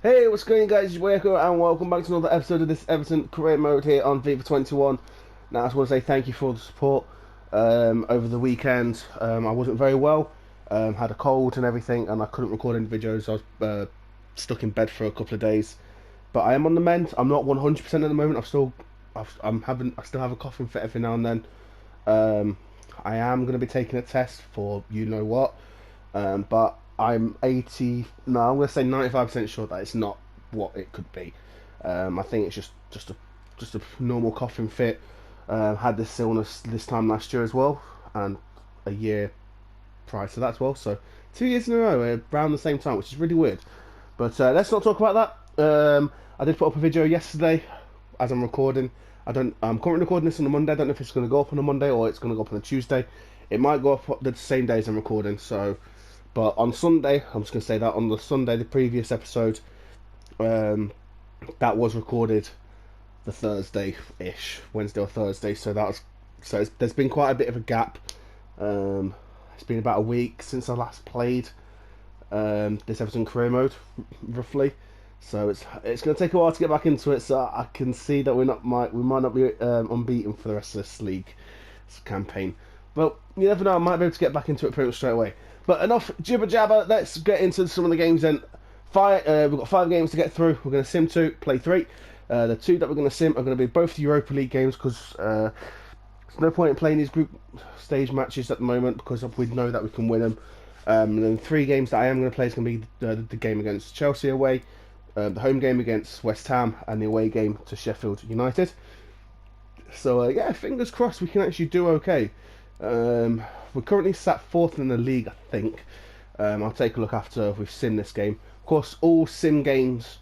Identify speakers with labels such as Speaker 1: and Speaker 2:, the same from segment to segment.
Speaker 1: Hey, what's going on, guys? It's your boy Echo, and welcome back to another episode of this Everton career mode here on FIFA 21. Now, I just want to say thank you for the support over the weekend. I wasn't very well, had a cold and everything, and I couldn't record any videos. I was stuck in bed for a couple of days, but I am on the mend. I'm not 100% at the moment. I still have a coughing fit every now and then. I am going to be taking a test for you know what. But I'm 80. No, I'm going to say 95% sure that it's not what it could be. I think it's just a normal coughing fit. Had this illness this time last year as well, and a year prior to that as well. So 2 years in a row around the same time, which is really weird. But let's not talk about that. I did put up a video yesterday as I'm recording. I'm currently recording this on a Monday. I don't know if it's going to go up on a Monday or it's going to go up on a Tuesday. It might go up the same day as I'm recording. So. But on Sunday, I'm just going to say that on the Sunday, the previous episode, that was recorded the Thursday-ish, Wednesday or Thursday. So there's been quite a bit of a gap. It's been about a week since I last played this Everton career mode, roughly. So it's going to take a while to get back into it. So I can see that we might not be unbeaten for the rest of this league campaign. Well, you never know. I might be able to get back into it pretty much straight away. But enough jibber jabber. Let's get into some of the games then. We've got 5 games to get through. We're going to sim 2, play 3. The 2 that we're going to sim are going to be both the Europa League games because there's no point in playing these group stage matches at the moment because we know that we can win them. And then 3 games that I am going to play is going to be the game against Chelsea away, the home game against West Ham, and the away game to Sheffield United. So yeah, fingers crossed we can actually do okay. We're currently sat 4th in the league, I think. I'll take a look after we've simmed this game. Of course, all sim games,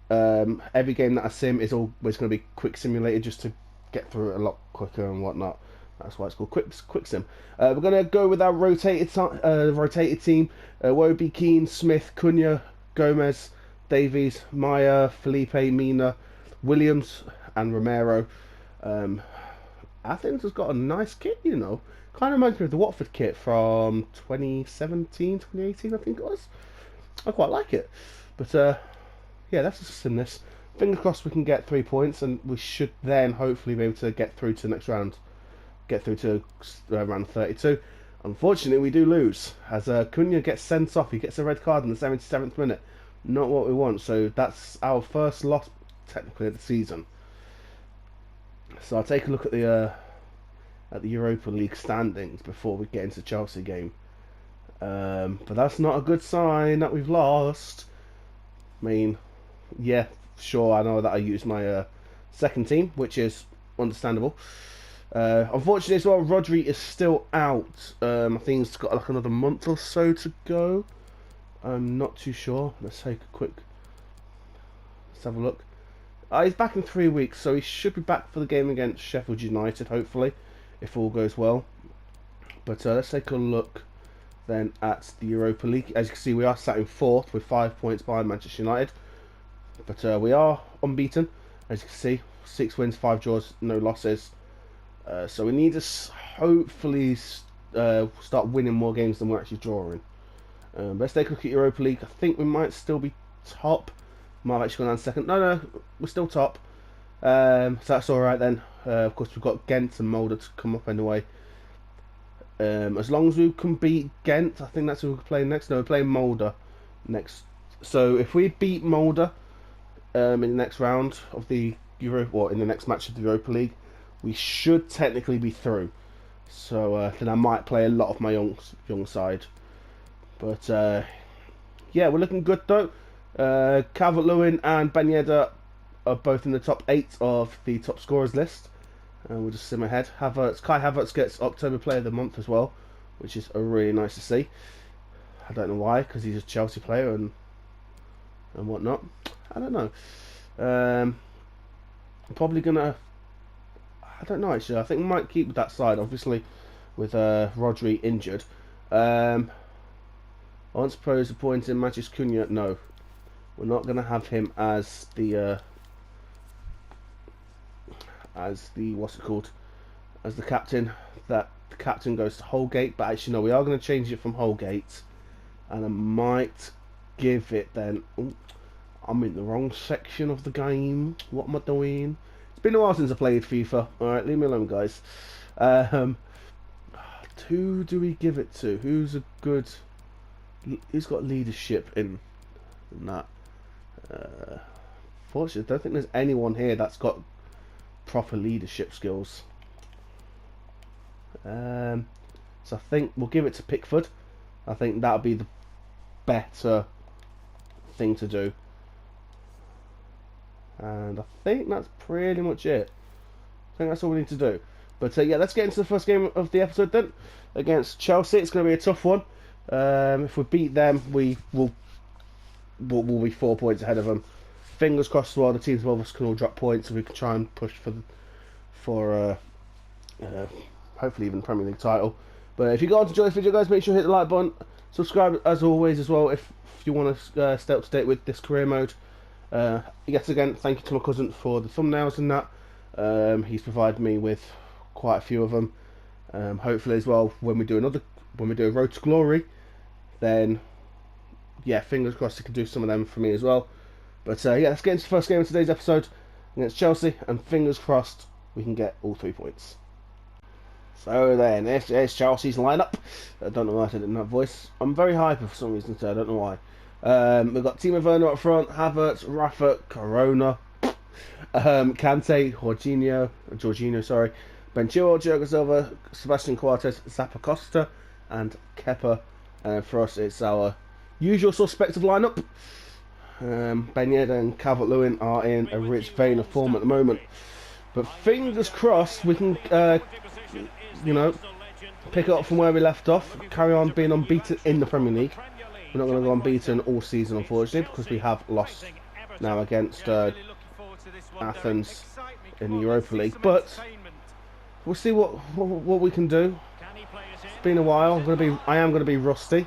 Speaker 1: every game that I sim is always going to be quick simulated just to get through it a lot quicker and whatnot. That's why it's called quick sim. We're going to go with our rotated team. Wobie, Keane, Smith, Cunha, Gomez, Davies, Maya, Felipe, Mina, Williams and Romero. Athens has got a nice kit, you know. Kind of reminds me of the Watford kit from 2017, 2018, I think it was. I quite like it. But, yeah, let's just sim this. Fingers crossed we can get 3 points, and we should then hopefully be able to get through to the next round. Get through to round 32. Unfortunately, we do lose, as Cunha gets sent off. He gets a red card in the 77th minute. Not what we want, so that's our first loss, technically, of the season. So I'll take a look at the Europa League standings before we get into the Chelsea game. But that's not a good sign that we've lost. I mean, yeah, sure, I know that I used my second team, which is understandable. Unfortunately as well, Rodri is still out. I think he's got like another month or so to go. I'm not too sure. Let's have a look. He's back in 3 weeks, so he should be back for the game against Sheffield United, hopefully, if all goes well. But let's take a look then at the Europa League. As you can see, we are sat in 4th with 5 points behind Manchester United. But we are unbeaten, as you can see. 6 wins, 5 draws, no losses. So we need to hopefully start winning more games than we're actually drawing. Let's take a look at Europa League. I think we might still be top. Might have actually gone down second. No, we're still top. So that's alright then. Of course, we've got Ghent and Mulder to come up anyway. As long as we can beat Ghent, I think that's who we're playing next. No, we're playing Mulder next. So if we beat Mulder in the next round of the in the next match of the Europa League, we should technically be through. So then I might play a lot of my young side. But yeah, we're looking good though. Calvert-Lewin and Ben Yedder are both in the top 8 of the top scorers list. And we'll just sim ahead. Kai Havertz gets October Player of the Month as well, which is really nice to see. I don't know why, because he's a Chelsea player and whatnot. I don't know. I'm probably gonna. I don't know actually. I think we might keep with that side, obviously, with Rodri injured. Unsurprised appointing Manchester Cunha. No, we're not going to have him as the what's it called? As the captain. That the captain goes to Holgate, but actually no, we are going to change it from Holgate, and I might give it then. I'm in the wrong section of the game. What am I doing? It's been a while since I played FIFA. Alright, leave me alone, guys. Who do we give it to? Who's got leadership in that? Fortunately, I don't think there's anyone here that's got proper leadership skills. So I think we'll give it to Pickford. I think that'll be the better thing to do. And I think that's pretty much it. I think that's all we need to do. But yeah, let's get into the first game of the episode then. Against Chelsea, it's going to be a tough one. If we beat them, we'll be 4 points ahead of them. Fingers crossed as well, the teams above us can all drop points so we can try and push for hopefully even Premier League title. But if you guys enjoy this video, guys, make sure you hit the like button. Subscribe as always as well if you want to stay up to date with this career mode. Yet again, thank you to my cousin for the thumbnails and that. He's provided me with quite a few of them. Hopefully as well, when we do a Road to Glory, then yeah, fingers crossed he can do some of them for me as well. But yeah, let's get into the first game of today's episode against Chelsea, and fingers crossed we can get all 3 points. So then, this is Chelsea's lineup. I don't know why I said it in that voice. I'm very hyper for some reason, so I don't know why. We've got Timo Werner up front, Havertz, Rafa, Corona, Kante, Jorginho, sorry, Ben Chilwell, Thiago Silva, Sebastian Coates, Zappacosta, and Kepa. And for us, it's our usual suspect of lineup. Ben Yedder and Calvert-Lewin are in a rich vein of form at the moment. But fingers crossed we can, pick up from where we left off, carry on being unbeaten in the Premier League. We're not going to go unbeaten all season, unfortunately, because we have lost now against Athens in the Europa League. But we'll see what we can do. It's been a while. I am going to be rusty,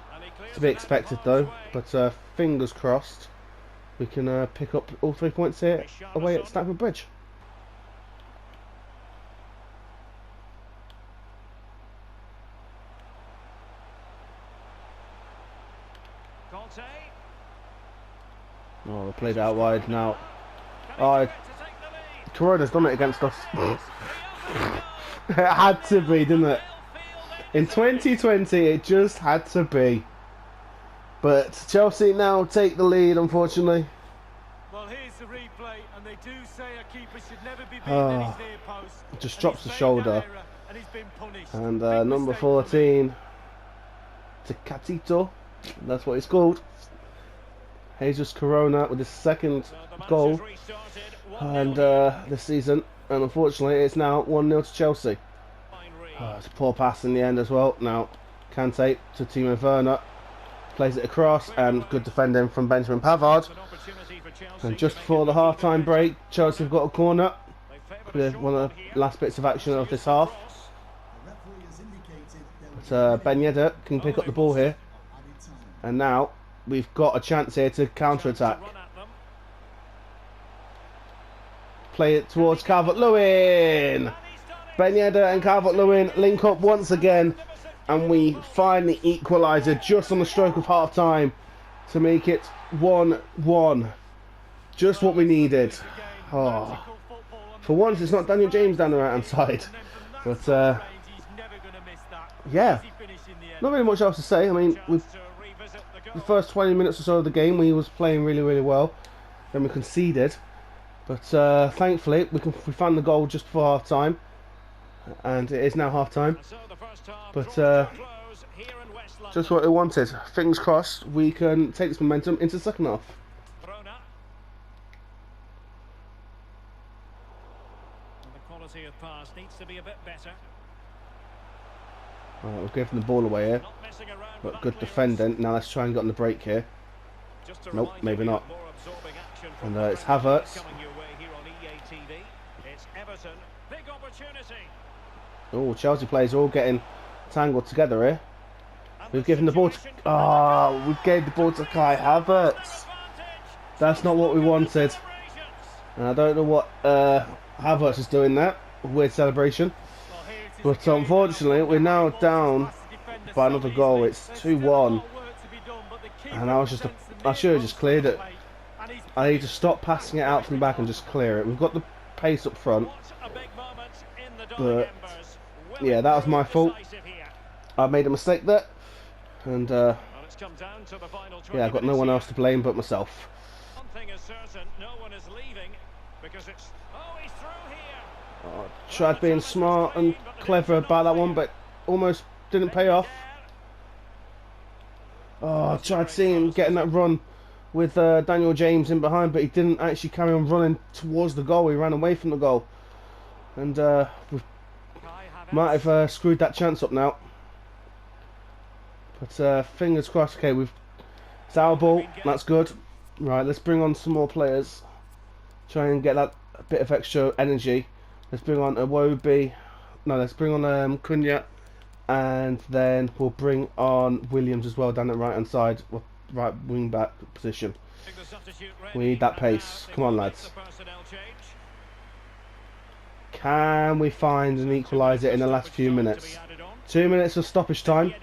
Speaker 1: to be expected though. But fingers crossed we can pick up all 3 points here away at Stamford Bridge. Oh, they played out wide now. Oh, Corona's done it against us. It had to be, didn't it? In 2020, it just had to be. But Chelsea now take the lead, unfortunately.
Speaker 2: Well, here's the replay, and they do say a keeper should never be beaten in his near post.
Speaker 1: Just drops the shoulder. And number 14, Tecatito, that's what it's called. Jesus Corona with his second goal and this season, and unfortunately it's now 1-0 to Chelsea. It's a poor pass in the end as well. Now Kante to Timo Werner, plays it across, and good defending from Benjamin Pavard. And just before the half-time break, Chelsea have got a corner with one of the last bits of action of this half. But Ben Yedder can pick up the ball here, and now we've got a chance here to counter-attack. Play it towards Calvert-Lewin. Ben Yedder and Calvert-Lewin link up once again, and we finally equalise it just on the stroke of half-time to make it 1-1. Just what we needed. Oh. For once, it's not Daniel James down the right-hand side. But, yeah. Not really much else to say. I mean, the first 20 minutes or so of the game, we was playing really, really well. Then we conceded. But thankfully, we found the goal just before half-time. And it is now half-time. But just what we wanted. Fingers crossed, we can take this momentum into the second half.
Speaker 2: The quality of pass needs to be a bit better.
Speaker 1: Alright, we're giving the ball away here. But good defending. Now let's try and get on the break here. Nope, maybe not. And it's Havertz. Oh, Chelsea players are all getting tangled together here. We've given the ball to... we gave the ball to Kai Havertz. That's not what we wanted. And I don't know what Havertz is doing there. Weird celebration. But unfortunately, we're now down by another goal. It's 2-1. And I should have just cleared it. I need to stop passing it out from the back and just clear it. We've got the pace up front, but yeah, that was my fault. I made a mistake there, and yeah, I've got no one else to blame but myself.
Speaker 2: One thing is certain, no one is leaving because it's he's through here.
Speaker 1: Oh, tried being smart and clever about that one, but almost didn't pay off. Oh, I tried seeing him getting that run with Daniel James in behind, but he didn't actually carry on running towards the goal. He ran away from the goal, and we might have screwed that chance up now. But fingers crossed. Okay, it's our ball. That's good. Right, let's bring on some more players. Try and get that bit of extra energy. Let's bring on Iwobi. No, let's bring on Cunha, and then we'll bring on Williams as well down the right hand side, right wing back position. We need that pace. Come on, lads. Can we find an equaliser in the last few minutes? 2 minutes of stoppage time.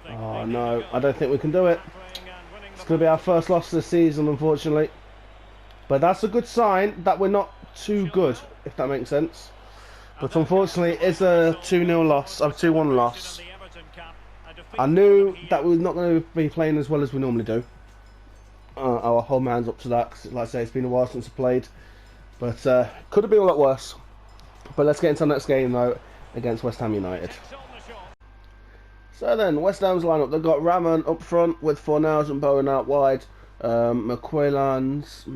Speaker 1: Oh no, I don't think we can do it. It's going to be our first loss of the season, unfortunately. But that's a good sign that we're not too good, if that makes sense. But unfortunately, it's a 2-0 loss, or 2-1 loss. I knew that we were not going to be playing as well as we normally do. I'll hold my hands up to that, because like I say, it's been a while since I played. But could have been a lot worse. But let's get into the next game, though, against West Ham United. So then, West Ham's lineup, they've got Rahman up front with Fornals and Bowen out wide. Merquillans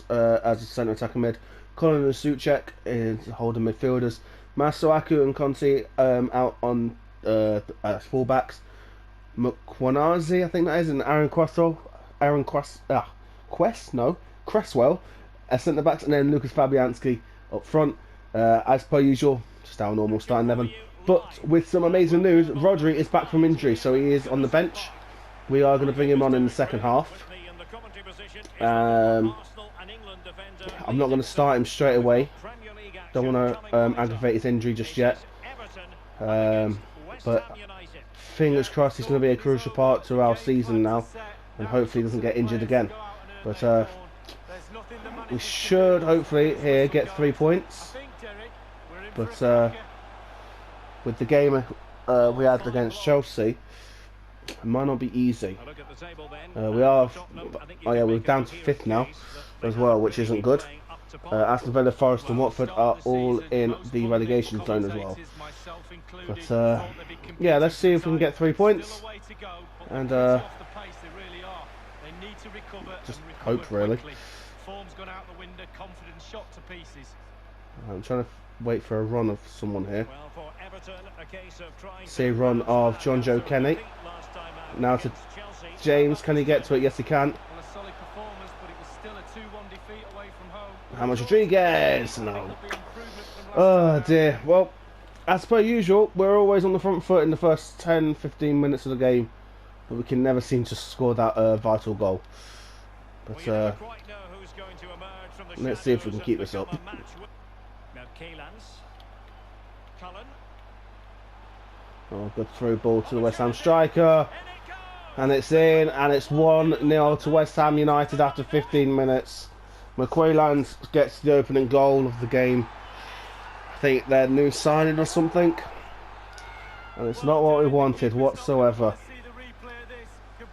Speaker 1: as a centre attacking mid. Cullen and Souček is holding midfielders. Masuaku and Conti out on fullbacks. Mkwanazi, I think that is, and Cresswell as centre backs, and then Lucas Fabianski up front. As per usual, just our normal starting 11. But with some amazing news, Rodri is back from injury, so he is on the bench. We are going to bring him on in the second half. I'm not going to start him straight away. Don't want to aggravate his injury just yet. But fingers crossed he's going to be a crucial part to our season now, and hopefully he doesn't get injured again. But we should hopefully here get 3 points. But with the game we had against Chelsea, it might not be easy. We're down to 5th now as well, which isn't good. Aston Villa, Forest and Watford are all in the relegation zone as well. But yeah, let's see if we can get 3 points, and just hope, really. I'm trying to wait for a run of someone here. See a run of John Joe Kenny. Now to James, can he get to it? Yes he can. James Rodriguez, no. Oh dear. Well, as per usual, we're always on the front foot in the first 10-15 minutes of the game, but we can never seem to score that vital goal. But let's see if we can keep this up. Oh, good through ball to the West Ham striker, and it's in, and it's 1-0 to West Ham United after 15 minutes. McQuillan gets the opening goal of the game. I think their new signing or something, and it's not what we wanted whatsoever.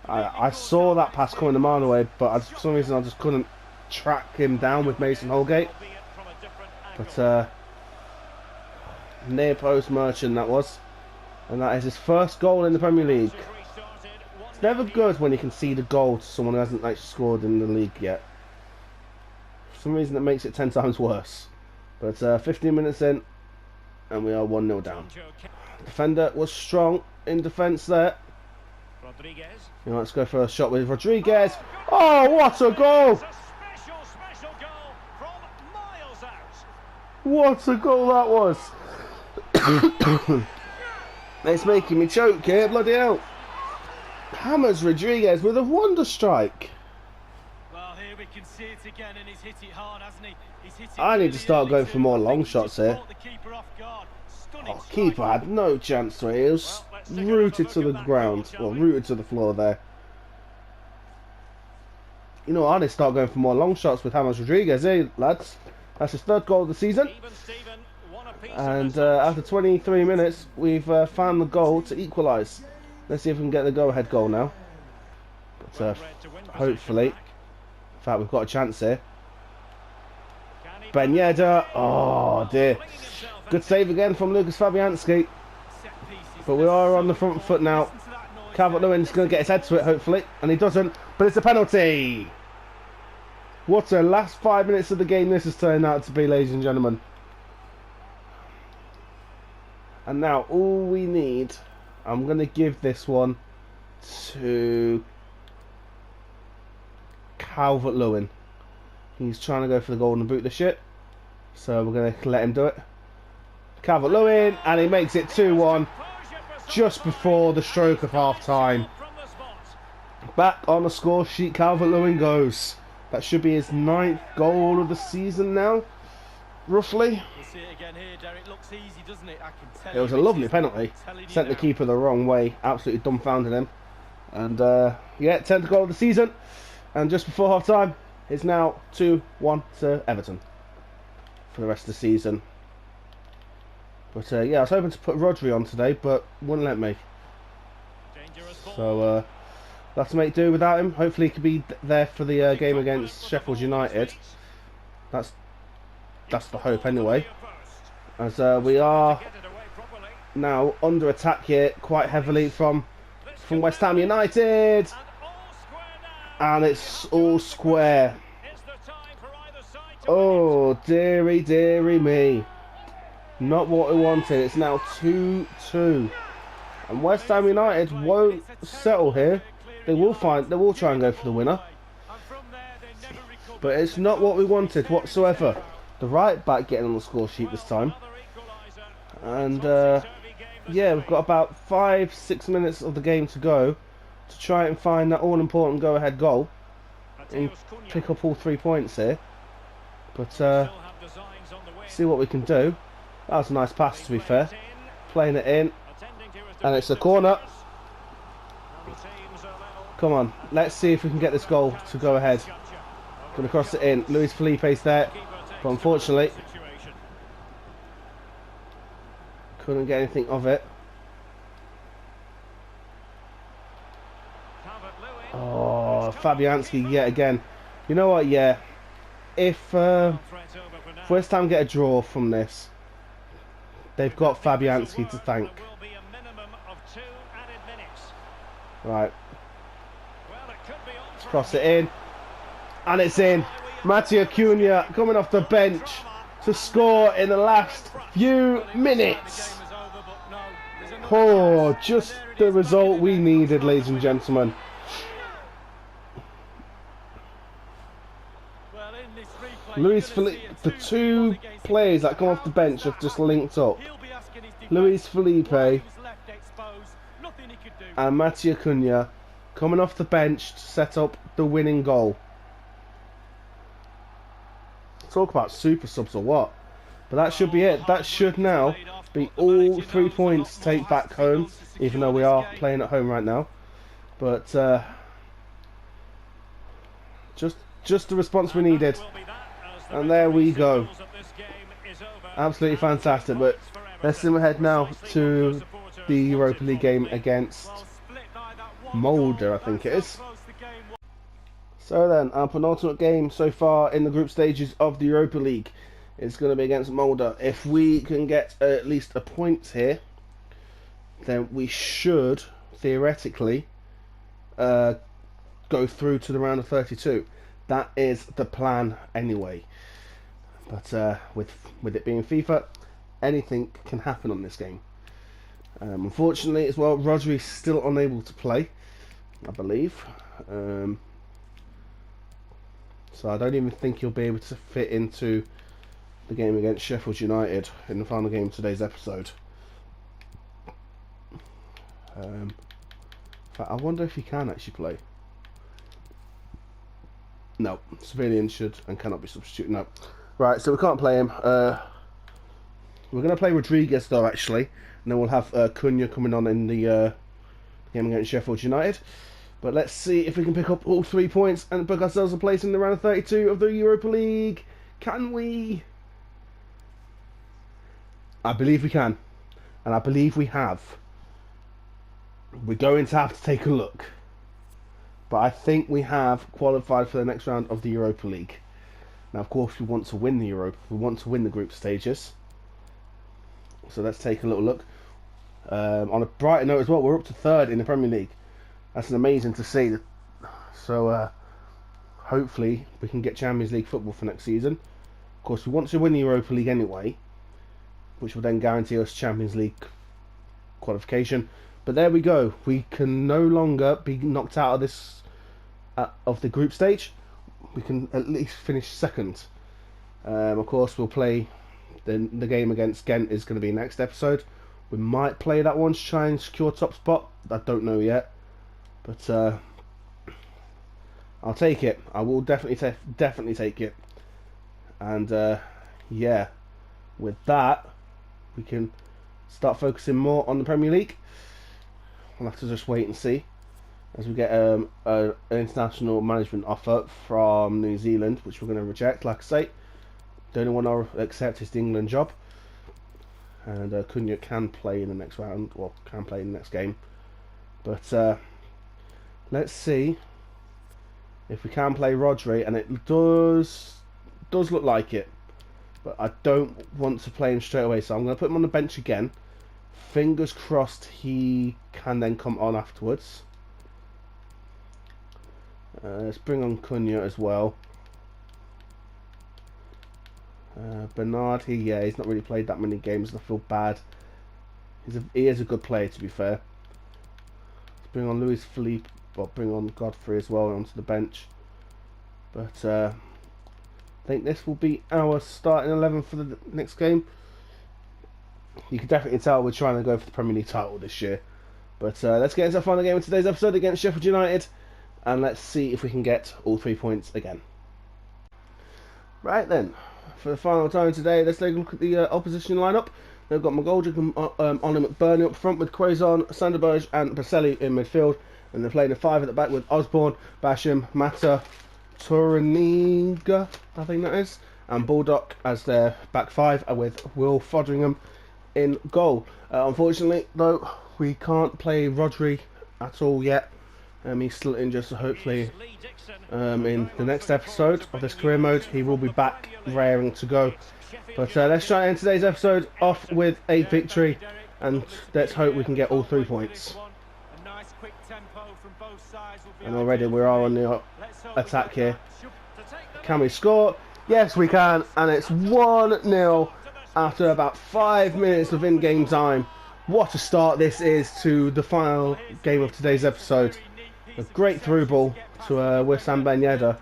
Speaker 1: I saw that pass coming a mile away, but for some reason I just couldn't track him down with Mason Holgate. But near post Merchant that was, and that is his first goal in the Premier League. It's never good when you can see the goal to someone who hasn't actually scored in the league yet. For some reason it makes it 10 times worse. But 15 minutes in, and we are 1-0 down. Defender was strong in defence there. You know, let's go for a shot with Rodriguez. Oh, what a goal! What a goal that was! It's making me choke here, bloody hell. Hammers Rodriguez with a wonder strike.
Speaker 2: Well, here we can see it again, and he's hit it hard, hasn't he? He's hit it.
Speaker 1: I need to start going for more long shots here. Oh, keeper had no chance to it. He was rooted to the ground, well, rooted to the floor there. You know, I need to start going for more long shots with James Rodriguez, eh, lads? That's his third goal of the season. And after 23 minutes, we've found the goal to equalise. Let's see if we can get the go-ahead goal now. But hopefully, in fact, we've got a chance here. Ben Yedder, oh dear. Good save again from Lucas Fabianski. But we are on the front foot now. Calvert-Lewin's going to get his head to it, hopefully. And he doesn't, but it's a penalty. What a last 5 minutes of the game this has turned out to be, ladies and gentlemen. And now all we need, I'm going to give this one to Calvert-Lewin. He's trying to go for the golden boot this shit. So we're going to let him do it. Calvert-Lewin, and he makes it 2-1 just before the stroke of half-time. Back on the score sheet, Calvert-Lewin goes. That should be his 9th goal of the season now, roughly. It was a lovely penalty. Sent the keeper the wrong way. Absolutely dumbfounded him. And yeah, 10th goal of the season. And just before half time, it's now 2-1 to Everton for the rest of the season. But yeah, I was hoping to put Rodri on today, but wouldn't let me. So we'll have to make do without him. Hopefully he could be there for the game against Sheffield United. That's the hope anyway. As we are now under attack here quite heavily from West Ham United. And it's all square. Oh, dearie, dearie me. Not what we wanted. It's now 2-2. And West Ham United won't settle here. They will try and go for the winner. But it's not what we wanted whatsoever. The right back getting on the score sheet this time. And yeah, we've got about 5-6 minutes of the game to go to try and find that all-important go-ahead goal and pick up all 3 points here. But see what we can do. That was a nice pass, to be fair. Playing it in, and it's a corner. Come on, let's see if we can get this goal to go ahead. Gonna cross it in. Luis Felipe's there, but unfortunately couldn't get anything of it. Oh, Fabianski yet again. You know what? Yeah, if West Ham get a draw from this, they've got Fabianski to thank. Right. Let's cross it in. And it's in. Mattia Cunha coming off the bench to score in the last few minutes. Oh, just the result we needed, ladies and gentlemen. Luis Felipe, the two players that come off the bench have just linked up. Luis Felipe and Mattia Cunha coming off the bench to set up the winning goal. Talk about super subs or what? But that should be it. That should now be all 3 points to take back home, even though we are playing at home right now. But just the response we needed. And there we go. Absolutely fantastic. But let's zoom ahead now to the Europa League game against Molde, I think it is. So then, our penultimate game so far in the group stages of the Europa League is going to be against Molde. If we can get at least a point here, then we should theoretically go through to the round of 32. That is the plan anyway. But with it being FIFA, anything can happen on this game. Unfortunately as well, Rodri is still unable to play, I believe. So I don't even think he'll be able to fit into the game against Sheffield United in the final game of today's episode. In fact, I wonder if he can actually play. No, severely injured and cannot be substituted. No. Right, so we can't play him. We're going to play Rodriguez though, actually. And then we'll have Cunha coming on in the game against Sheffield United. But let's see if we can pick up all 3 points and book ourselves a place in the round of 32 of the Europa League. Can we? I believe we can. And I believe we have. We're going to have to take a look. But I think we have qualified for the next round of the Europa League. Now, of course, we want to win the Europa. We want to win the group stages. So let's take a little look. On a brighter note as well, we're up to 3rd in the Premier League. That's amazing to see. So hopefully we can get Champions League football for next season. Of course, we want to win the Europa League anyway, which will then guarantee us Champions League qualification. But there we go. We can no longer be knocked out of this of the group stage. We can at least finish 2nd. Of course, we'll play the game against Ghent is going to be next episode. We might play that one to try and secure top spot. I don't know yet, but I'll take it. I will definitely take it. And yeah, with that, we can start focusing more on the Premier League. We'll have to just wait and see as we get an international management offer from New Zealand, which we're going to reject. Like I say, the only one I'll accept is the England job. And Cunha can play in the next round, or can play in the next game. But let's see if we can play Rodri, and it does look like it. But I don't want to play him straight away, so I'm going to put him on the bench again. Fingers crossed he can then come on afterwards. Let's bring on Cunha as well. Bernard, he's not really played that many games, and I feel bad. He is a good player, to be fair. Let's bring on Luis Felipe, or bring on Godfrey as well onto the bench. But I think this will be our starting 11 for the next game. You can definitely tell we're trying to go for the Premier League title this year. But let's get into the final game of today's episode against Sheffield United, and let's see if we can get all 3 points again. Right then, for the final time today, let's take a look at the opposition lineup. They've got McGoldrick and Ollie McBurney up front with Quaison, Sanderberg and Baselli in midfield. And they're playing a 5 at the back with Osborne, Basham, Mata, Turaniga, I think that is, and Baldock as their back 5, with Will Foderingham in goal. Unfortunately, though, we can't play Rodri at all yet. He's still injured, so hopefully in the next episode of this career mode he will be back raring to go. But let's try and end today's episode off with a victory, and let's hope we can get all 3 points. And already we are on the attack here. Can we score? Yes, we can, and it's 1-0 after about 5 minutes of in-game time. What a start this is to the final game of today's episode. A great through ball to Wissam Ben Yedder,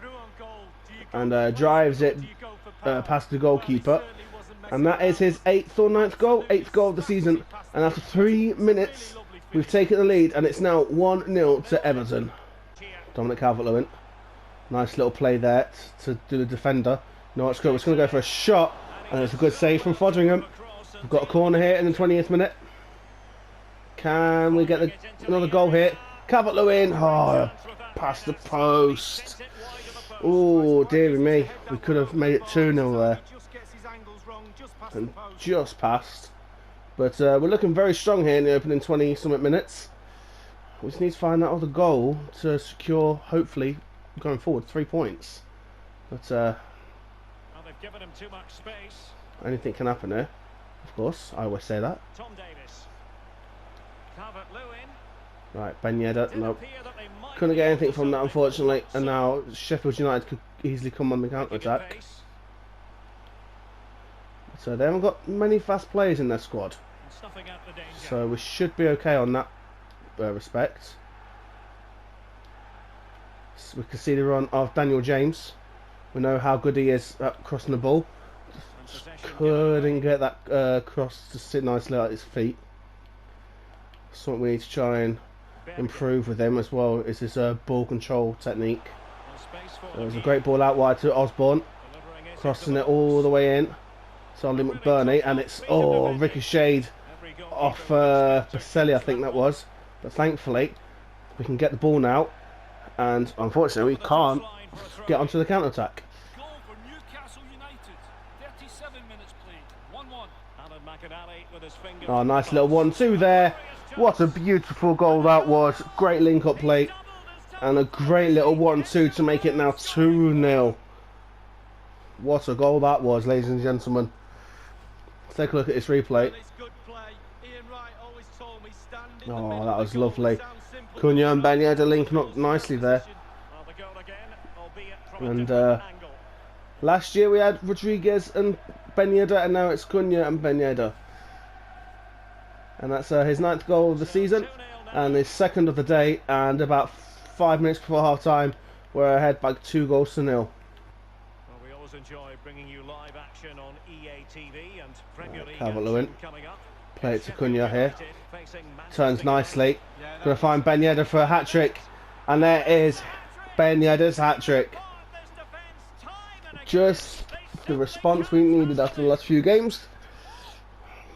Speaker 1: and drives it past the goalkeeper, and that is his 8th or 9th goal, 8th goal of the season. And after 3 minutes we've taken the lead, and it's now 1-0 to Everton. Dominic Calvert-Lewin, nice little play there to do the defender. No, it's good. It's going to go for a shot, and it's a good save from Foderingham. We've got a corner here in the 20th minute. Can we get another goal here? Calvert-Lewin, past the post. Oh, dearie me, we could have made it 2-0 there, and just passed. But we're looking very strong here in the opening 20-something minutes. We just need to find that other goal to secure, hopefully, going forward, 3 points. But
Speaker 2: well, they've given him too much space.
Speaker 1: Anything can happen there, of course. I always say that.
Speaker 2: Tom Davis. Calvert-Lewin.
Speaker 1: Right, Ben Yedder, nope. Couldn't get anything from that, unfortunately. And now Sheffield United could easily come on the counter-attack. So they haven't got many fast players in their squad. So we should be okay on that respect. So we can see the run of Daniel James. We know how good he is at crossing the ball. Just couldn't get that cross to sit nicely at his feet. Something we need to try and improve with him as well is his ball control technique. There's a great ball out wide to Osborne, crossing it all the way in to Ollie McBurney, and it's ricocheted off Baselli, I think that was. But thankfully we can get the ball now and unfortunately we can't get onto the counter attack.
Speaker 2: Goal for Newcastle United. 37 minutes played. 1-1. Alan McInally with his fingers.
Speaker 1: Oh, nice little 1-2 there. What a beautiful goal that was. Great link-up play. And a great little 1-2 to make it now 2-0. What a goal that was, ladies and gentlemen. Let's take a look at this replay. Oh, that was lovely. Cunha and Ben Yedder linking up nicely there. And last year we had Rodriguez and Ben Yedder, and now it's Cunha and Ben Yedder. And that's his 9th goal of the season and his 2nd of the day, and about 5 minutes before half time we're ahead by 2-0.
Speaker 2: Well, we always enjoy bringing you live action on EA TV and Premier League
Speaker 1: Calvert-Lewin.
Speaker 2: coming up.
Speaker 1: Play it to Cunha here. Turns nicely. Gonna find Ben Yedder for a hat-trick. And there is Ben Yedder's hat-trick. Just the response we needed after the last few games.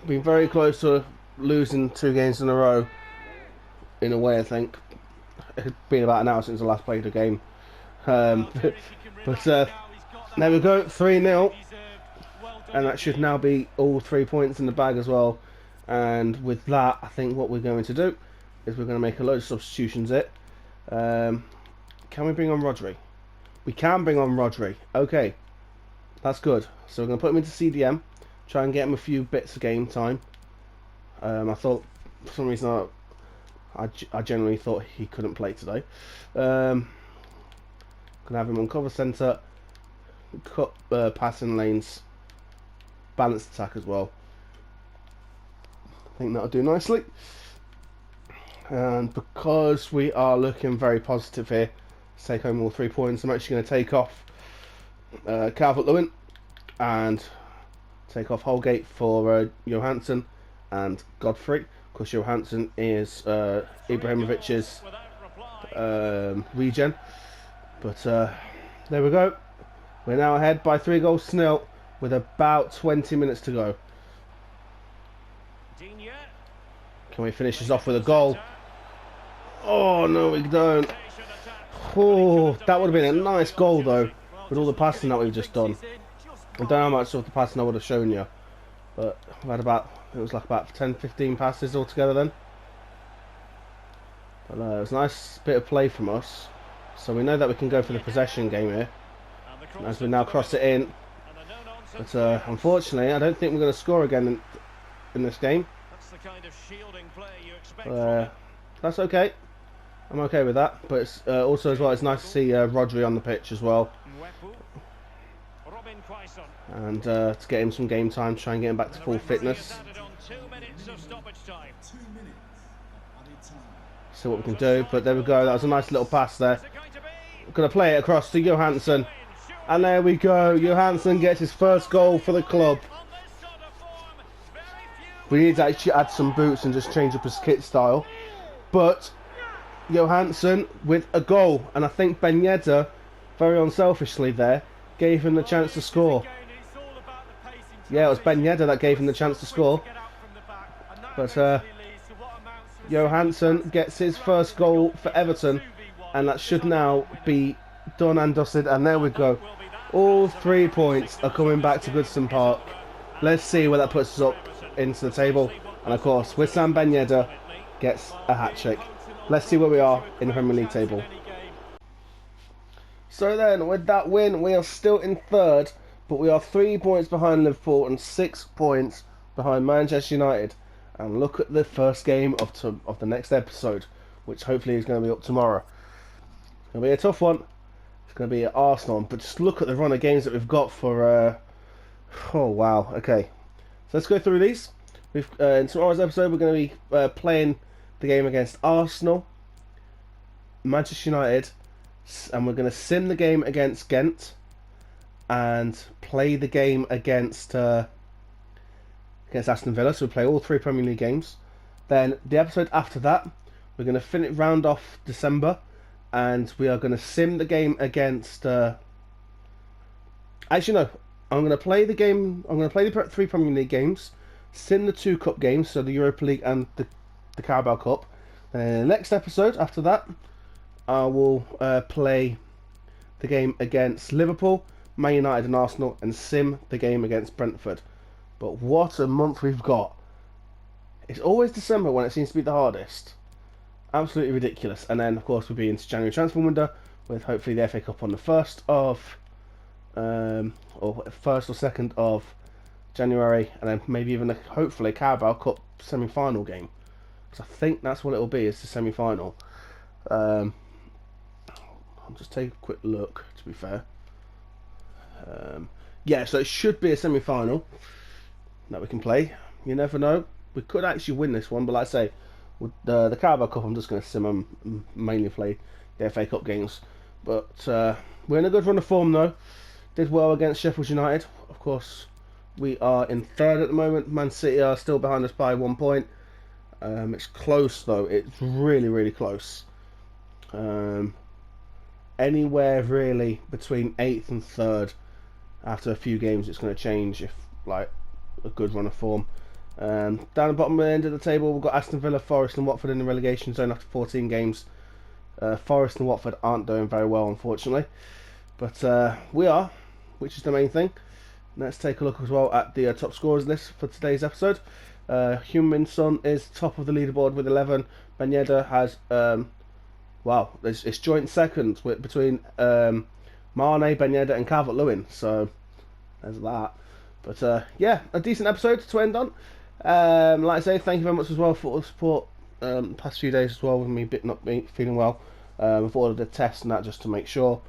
Speaker 1: Been very close to losing 2 games in a row. In a way, I think. It's been about an hour since I last played a game. But there we go, 3-0. And that should now be all 3 points in the bag as well. And with that, I think what we're going to do is we're going to make a load of substitutions here. Can we bring on Rodri? We can bring on Rodri. Okay, that's good. So we're going to put him into CDM, try and get him a few bits of game time. I thought, for some reason, I generally thought he couldn't play today. Gonna have him on cover centre, cut passing lanes, balanced attack as well. I think that'll do nicely. And because we are looking very positive here to take home all 3 points, I'm actually going to take off Calvert-Lewin and take off Holgate for Johansson and Godfrey, because Johansson is Ibrahimovic's regen. But there we go. We're now ahead by 3-0 with about 20 minutes to go. Can we finish this off with a goal? Oh, no, we don't. Oh, that would have been a nice goal, though, with all the passing that we've just done. I don't know how much of the passing I would have shown you, but I've had about, it was like about 10-15 passes altogether then. But it was a nice bit of play from us. So we know that we can go for the possession game here, as we now cross it in. But unfortunately, I don't think we're going to score again in this game. That's okay. I'm okay with that. But it's, also as well, it's nice to see Rodri on the pitch as well. And to get him some game time, try and get him back to full fitness. See what we can do. But there we go. That was a nice little pass there. Going to play it across to Johansson. And there we go. Johansson gets his first goal for the club. We need to actually add some boots and just change up his kit style. But Johansson with a goal. And I think Ben Yedder, very unselfishly there, gave him the chance to score. Yeah, it was Ben Yedder that gave him the chance to score. But Johansson gets his first goal for Everton. And that should now be done and dusted. And there we go. All 3 points are coming back to Goodson Park. Let's see where that puts us up into the table. And of course, Wissam Ben Yedder gets a hat-trick. Let's see where we are in the Premier League table. So then, with that win, we are still in 3rd. But we are 3 points behind Liverpool and 6 points behind Manchester United. And look at the first game of the next episode, which hopefully is going to be up tomorrow. It's going to be a tough one. It's going to be at Arsenal. But just look at the run of games that we've got for... oh, wow. Okay. So let's go through these. In tomorrow's episode, we're going to be playing the game against Arsenal, Manchester United, and we're going to sim the game against Ghent, and play the game against Aston Villa. So we play all 3 Premier League games. Then the episode after that, we're going to round off December, and we are going to sim the game against. Actually, no. I'm going to play the game. I'm going to play the 3 Premier League games, sim the 2 cup games, so the Europa League and the Carabao Cup. And in the next episode after that, I will play the game against Liverpool, Man United and Arsenal, and sim the game against Brentford. But what a month we've got. It's always December when it seems to be the hardest. Absolutely ridiculous. And then, of course, we'll be into January transfer window with hopefully the FA Cup on the 1st of, or 1st or 2nd of January, and then maybe even hopefully a Carabao Cup semi-final game. Because I think that's what it will be, is the semi-final. I'll just take a quick look, to be fair. Yeah, so it should be a semi-final that we can play. You never know. We could actually win this one, but like I say, with the Carabao Cup, I'm just going to sim and mainly play the FA Cup games. But we're in a good run of form, though. Did well against Sheffield United. Of course, we are in third at the moment. Man City are still behind us by 1 point. It's close, though. It's really, really close. Anywhere, really, between 8th and 3rd. After a few games, it's going to change if, like, a good run of form. Down the bottom end of the table, we've got Aston Villa, Forest and Watford in the relegation zone after 14 games. Forest and Watford aren't doing very well, unfortunately. But we are, which is the main thing. Let's take a look as well at the top scorers list for today's episode. Heung-min Son is top of the leaderboard with 11. Ben Yedder has, wow, it's joint second between Mane, Ben Yedder and Calvert-Lewin. So, there's that. But yeah, a decent episode to end on. Like I say, thank you very much as well for the support past few days as well with me not feeling well. I've ordered a test and that just to make sure.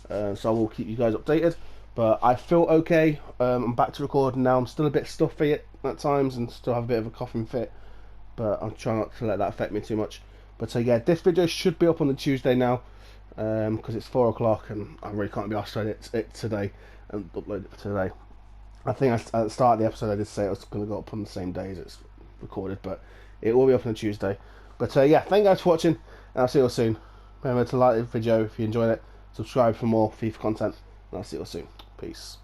Speaker 1: So I will keep you guys updated. But I feel okay. I'm back to recording now. I'm still a bit stuffy at times and still have a bit of a coughing fit. But I'm trying not to let that affect me too much. But yeah, this video should be up on the Tuesday now. Because it's 4 o'clock and I really can't be asked to edit it today and upload it today. I think at the start of the episode I did say it was going to go up on the same day as it's recorded, but it will be up on a Tuesday. But yeah, thank you guys for watching, and I'll see you all soon. Remember to like the video if you enjoyed it, subscribe for more FIFA content, and I'll see you all soon. Peace.